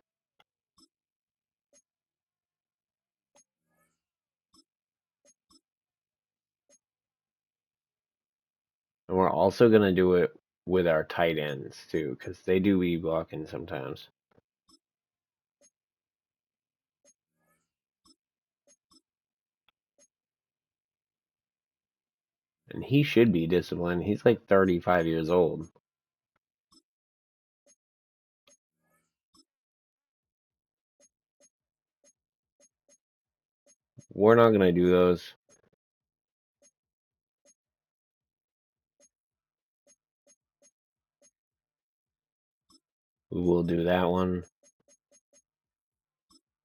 [SPEAKER 1] And we're also going to do it with our tight ends, too, because they do be blocking sometimes. And he should be disciplined. He's like 35 years old. We're not going to do those. We will do that one.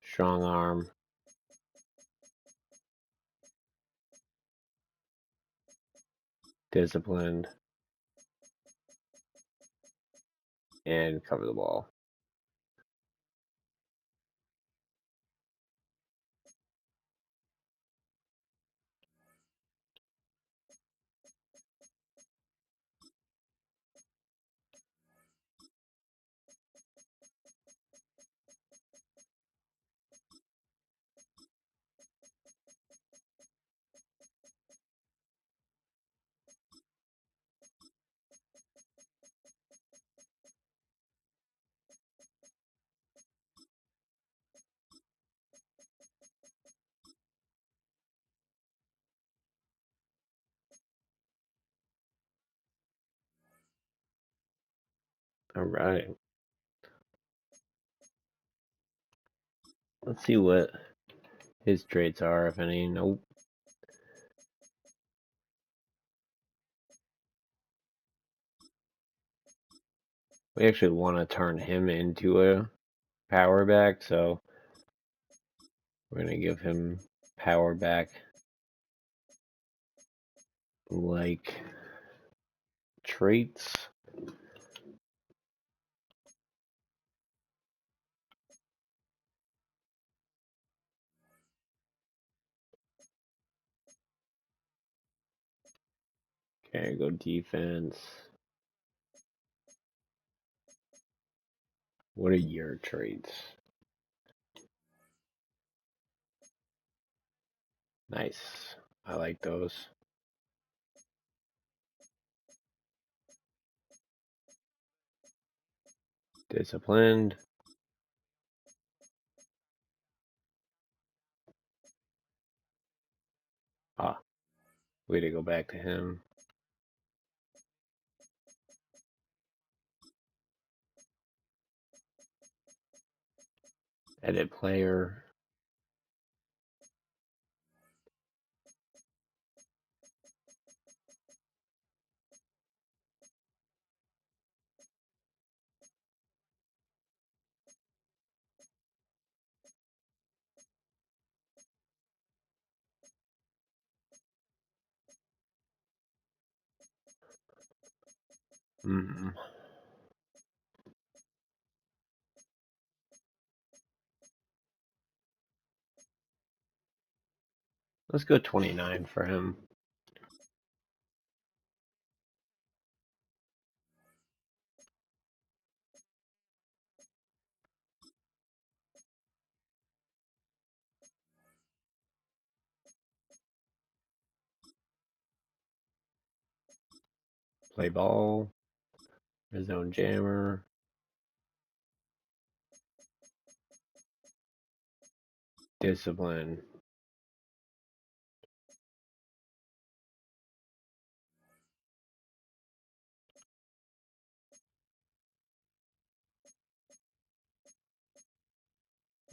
[SPEAKER 1] Strong arm. Disciplined. And cover the ball. All right. Let's see what his traits are, if any. Nope. We actually want to turn him into a power back, so we're going to give him power back like traits. Okay, go defense. What are your traits? Nice. I like those. Disciplined. Ah, way to go back to him. Edit player. Hmm. Let's go 29 for him. Play ball. Red zone jammer. Discipline.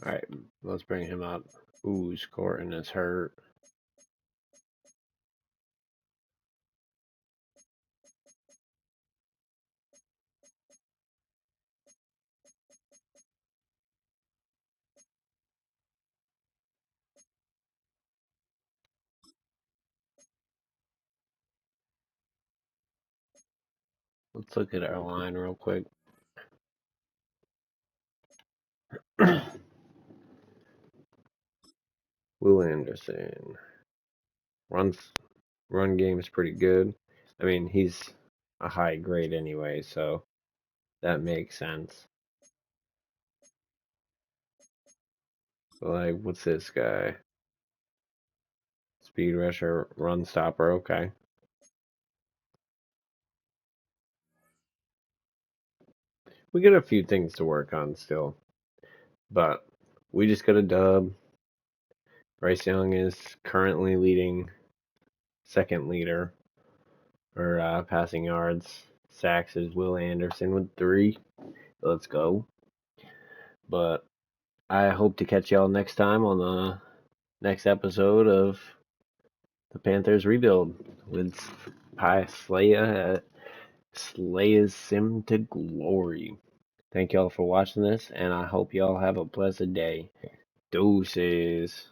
[SPEAKER 1] Alright, let's bring him up. Ooh, Scorton is hurt. Let's look at our line real quick. Will Anderson. Run game is pretty good. I mean, he's a high grade anyway, so that makes sense. But like, what's this guy? Speed rusher, run stopper, okay. we got a few things to work on still. But we just got a dub. Bryce Young is currently leading, second leader for passing yards. Sacks is Will Anderson with 3. Let's go. But I hope to catch y'all next time on the next episode of the Panthers Rebuild with Slayer's Sim to Glory. Thank y'all for watching this, and I hope y'all have a blessed day. Deuces.